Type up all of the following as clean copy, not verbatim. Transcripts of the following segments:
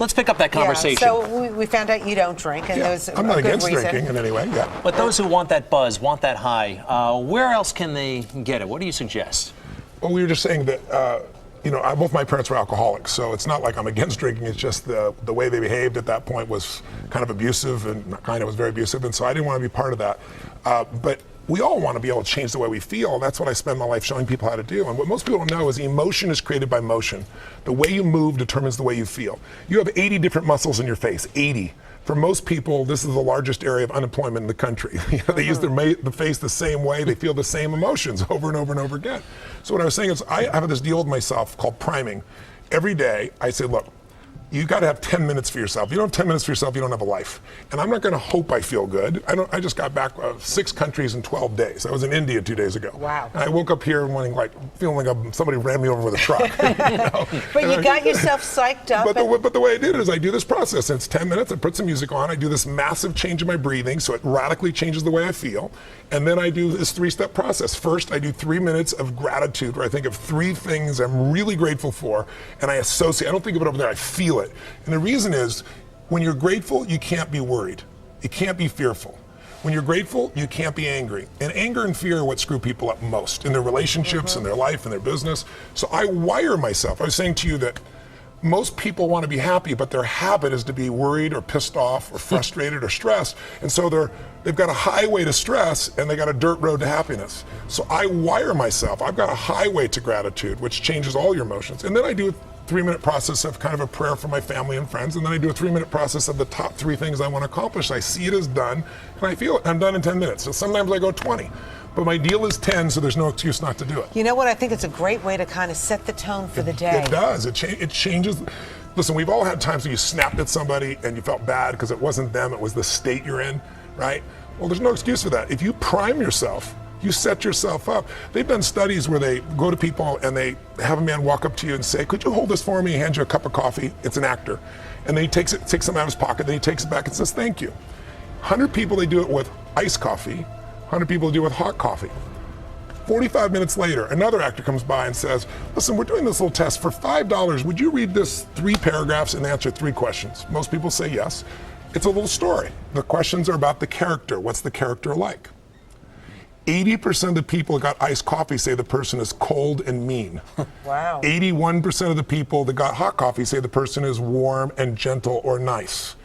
let's pick up that conversation. Yeah, so we found out you don't drink, and there's I'm not a good against reason. drinking in any way. Yeah. But those who want that buzz, want that high, where else can they get it? What do you suggest? Well, we were just saying that, both my parents were alcoholics, so it's not like I'm against drinking. It's just the way they behaved at that point was kind of abusive, and was very abusive, and so I didn't want to be part of that. But we all want to be able to change the way we feel, and that's what I spend my life showing people how to do. And what most people don't know is emotion is created by motion. The way you move determines the way you feel. You have 80 different muscles in your face, 80. For most people, this is the largest area of unemployment in the country. They use the face the same way, they feel the same emotions over and over and over again. So what I was saying is I have this deal with myself called priming. Every day I say, look, you got to have 10 minutes for yourself. You don't have 10 minutes for yourself, you don't have a life. And I'm not going to hope I feel good. I just got back 6 countries in 12 days. I was in India 2 days ago. Wow. And I woke up here feeling like somebody ran me over with a truck. But you got yourself psyched up. But the way I did it is I do this process. And it's 10 minutes. I put some music on. I do this massive change in my breathing, so it radically changes the way I feel. And then I do this 3-step process. First, I do 3 minutes of gratitude, where I think of 3 things I'm really grateful for, and I associate. I don't think of it over there. I feel it. And the reason is, when you're grateful, you can't be worried. You can't be fearful. When you're grateful, you can't be angry. And anger and fear are what screw people up most in their relationships, in their life, in their business. So I wire myself. I was saying to you that most people want to be happy, but their habit is to be worried or pissed off or frustrated or stressed. And so they've got a highway to stress and they got a dirt road to happiness. So I wire myself. I've got a highway to gratitude, which changes all your emotions. And then I do a 3-minute process of kind of a prayer for my family and friends. And then I do a 3-minute process of the top 3 things I want to accomplish. I see it as done and I feel it. I'm done in 10 minutes. So sometimes I go 20. But my deal is 10, so there's no excuse not to do it. You know what? I think it's a great way to kind of set the tone for the day. It does. It changes. Listen, we've all had times when you snapped at somebody and you felt bad because it wasn't them, it was the state you're in, right? Well, there's no excuse for that. If you prime yourself, you set yourself up. They've done studies where they go to people and they have a man walk up to you and say, could you hold this for me? He hands you a cup of coffee. It's an actor. And then he takes something out of his pocket, then he takes it back and says, thank you. 100 people, they do it with iced coffee. 100 people do it with hot coffee. 45 minutes later, another actor comes by and says, listen, we're doing this little test for $5. Would you read this 3 paragraphs and answer 3 questions? Most people say yes. It's a little story. The questions are about the character. What's the character like? 80% of the people that got iced coffee say the person is cold and mean. Wow. 81% of the people that got hot coffee say the person is warm and gentle or nice.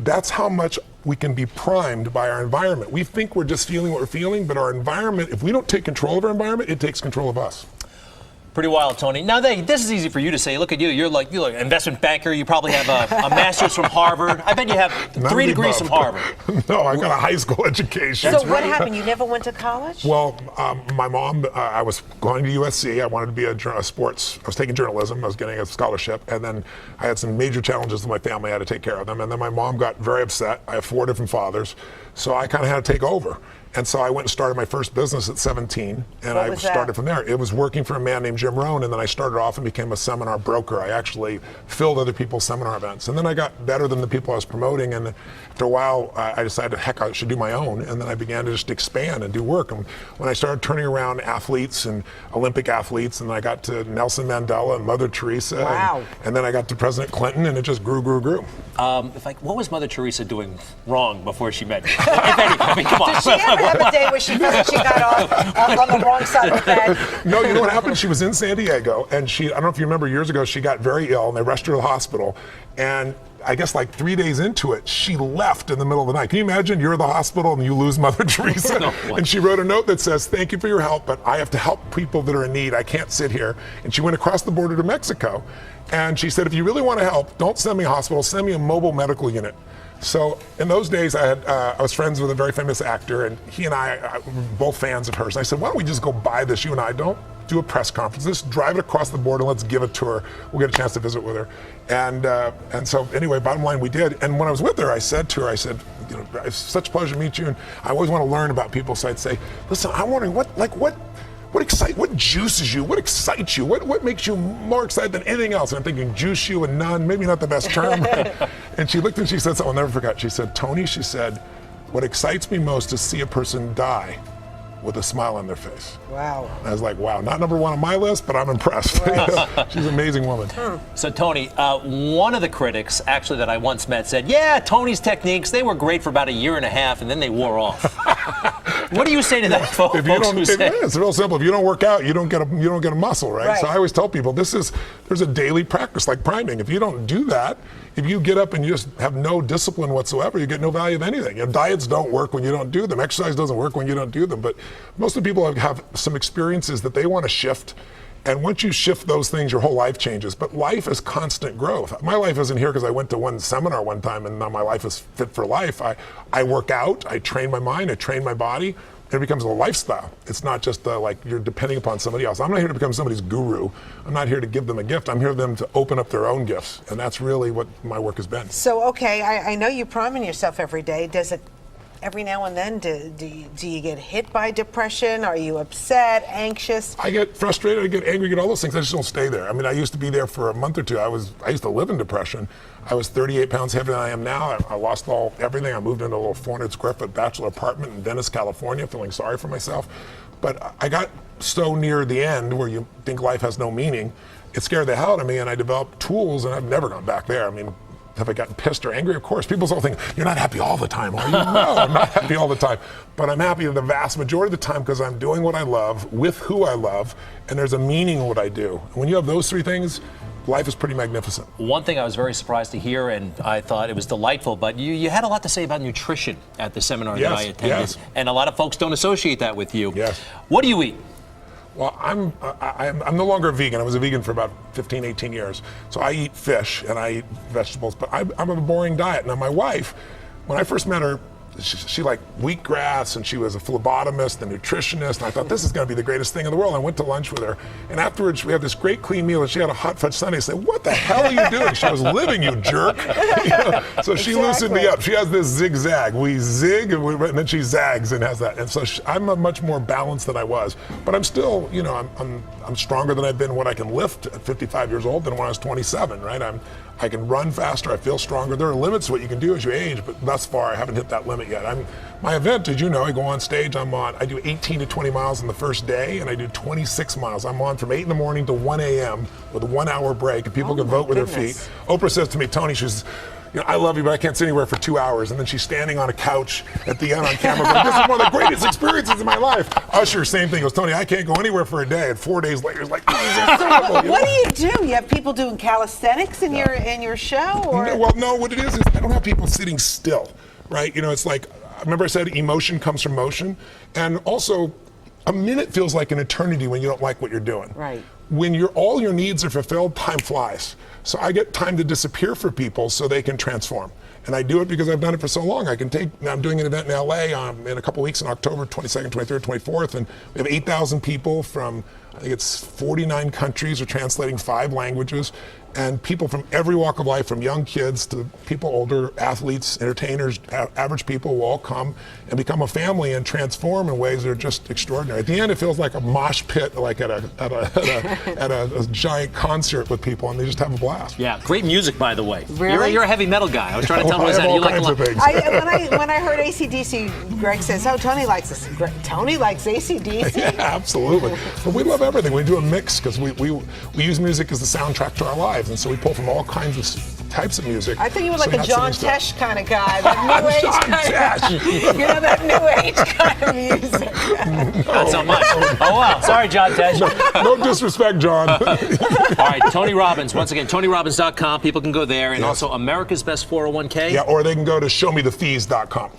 That's how much we can be primed by our environment. We think we're just feeling what we're feeling, but our environment, if we don't take control of our environment, it takes control of us. Pretty wild, Tony. Now, this is easy for you to say. Look at you. You're like an investment banker. You probably have a master's from Harvard. I bet you have 3 degrees from Harvard. No, I got a high school education. So what happened? You never went to college? Well, my mom, I was going to USC. I wanted to be a sports. I was taking journalism. I was getting a scholarship. And then I had some major challenges with my family. I had to take care of them. And then my mom got very upset. I have 4 different fathers. So I kind of had to take over. And so I went and started my first business at 17, and I started from there. It was working for a man named Jim Rohn, and then I started off and became a seminar broker. I actually filled other people's seminar events. And then I got better than the people I was promoting, and after a while, I decided, heck, I should do my own. And then I began to just expand and do work. And when I started turning around athletes and Olympic athletes, and then I got to Nelson Mandela and Mother Teresa, wow. and then I got to President Clinton, and it just grew. What was Mother Teresa doing wrong before she met you? If anything, I mean, come on. Did she ever have a day where she felt like she got off on the wrong side of the bed? No, you know what happened? She was in San Diego, and I don't know if you remember years ago, she got very ill, and they rushed her to the hospital. And I guess like 3 days into it, she left in the middle of the night. Can you imagine? You're at the hospital and you lose Mother Teresa. No, and she wrote a note that says, thank you for your help, but I have to help people that are in need. I can't sit here. And she went across the border to Mexico. And she said, if you really want to help, don't send me a hospital, send me a mobile medical unit. So in those days, I was friends with a very famous actor, and he and I were both fans of hers. And I said, why don't we just go buy this, you and I? Don't do a press conference. Just drive it across the border, let's give it to her. We'll get a chance to visit with her. And so anyway, bottom line, we did. And when I was with her, I said to her, you know, it's such a pleasure to meet you, and I always want to learn about people. So I'd say, listen, I'm wondering what juices you? What excites you? What makes you more excited than anything else? And I'm thinking juice you and none, maybe not the best term. And she looked and she said something I'll never forget. She said, Tony, she said, what excites me most is see a person die with a smile on their face. Wow. And I was like, wow, not number one on my list, but I'm impressed. She's an amazing woman. So Tony, one of the critics actually that I once met said, yeah, Tony's techniques, they were great for about a year and a half and then they wore off. What do you say to that, folks? It's real simple. If you don't work out, you don't get a muscle, right? So I always tell people there's a daily practice like priming. If you don't do that, if you get up and you just have no discipline whatsoever, you get no value of anything. Diets don't work when you don't do them. Exercise doesn't work when you don't do them. But most of the people have some experiences that they want to shift. And once you shift those things, your whole life changes. But life is constant growth. My life isn't here because I went to one seminar one time and now my life is fit for life. I work out, I train my mind, I train my body. It becomes a lifestyle. It's not just like you're depending upon somebody else. I'm not here to become somebody's guru. I'm not here to give them a gift. I'm here for them to open up their own gifts. And that's really what my work has been. So, okay, I know you priming yourself every day. Does it, every now and then, do you get hit by depression? Are you upset, anxious? I get frustrated, I get angry, I get all those things. I just don't stay there. I mean, I used to be there for a month or two. I used to live in depression. I was 38 pounds heavier than I am now. I lost everything. I moved into a little 400 square foot bachelor apartment in Venice, California, feeling sorry for myself. But I got so near the end where you think life has no meaning, it scared the hell out of me, and I developed tools, and I've never gone back there. I mean, have I gotten pissed or angry? Of course. People still think, you're not happy all the time, are you? No, I'm not happy all the time. But I'm happy the vast majority of the time because I'm doing what I love, with who I love, and there's a meaning in what I do. And when you have those three things, life is pretty magnificent. One thing I was very surprised to hear, and I thought it was delightful, but you had a lot to say about nutrition at the seminar that I attended. Yes. And a lot of folks don't associate that with you. Yes. What do you eat? Well, I'm no longer a vegan. I was a vegan for about 15, 18 years. So I eat fish and I eat vegetables, but I'm a boring diet. Now my wife, when I first met her, she liked wheatgrass, and she was a phlebotomist, a nutritionist, and I thought this is going to be the greatest thing in the world. I went to lunch with her, and afterwards we had this great clean meal, and she had a hot fudge sundae. I said, what the hell are you doing? She was living, you jerk. So she loosened me up. She has this zigzag. We zig, and then she zags and has that. And so I'm a much more balanced than I was. But I'm still, I'm stronger than I've been when I can lift at 55 years old than when I was 27, right? I can run faster, I feel stronger. There are limits to what you can do as you age, but thus far I haven't hit that limit yet. My event, as you know, I go on stage, I do 18 to 20 miles on the first day, and I do 26 miles. I'm on from 8 in the morning to 1 a.m. with a 1 hour break, and people can vote with their feet. Oprah says to me, Tony, she's, I love you, but I can't sit anywhere for 2 hours. And then she's standing on a couch at the end on camera going, this is one of the greatest experiences in my life. Usher, same thing. He goes, Tony, I can't go anywhere for a day. And 4 days later, it's like, this is incredible. What do you do? You have people doing calisthenics in your show? Or? No, what it is I don't have people sitting still, right? It's like, remember I said emotion comes from motion? And also, a minute feels like an eternity when you don't like what you're doing. Right. When all your needs are fulfilled, time flies. So I get time to disappear for people so they can transform. And I do it because I've done it for so long. I'm doing an event in LA in a couple weeks in October 22nd, 23rd, 24th, and we have 8,000 people from, I think it's 49 countries, are translating 5 languages, and people from every walk of life, from young kids to people older, athletes, entertainers, average people will all come and become a family and transform in ways that are just extraordinary. At the end, it feels like a mosh pit, like at a giant concert with people, and they just have a blast. Yeah, great music, by the way. Really? You're a heavy metal guy. I was trying to tell him I have all that. kinds of things. When I heard AC/DC, Greg says, "Oh, Tony likes this." Tony likes AC/DC. Yeah, absolutely. But we love everything. We do a mix because we use music as the soundtrack to our lives, and so we pull from all kinds of types of music. I think you were like a John Tesh kind of guy, that new age John kind of, that new age kind of music. Not so much. Oh, wow. Sorry, John Tesh. No disrespect, John. All right, Tony Robbins. Once again, TonyRobbins.com. People can go there. And also America's Best 401k. Yeah, or they can go to showmethefees.com.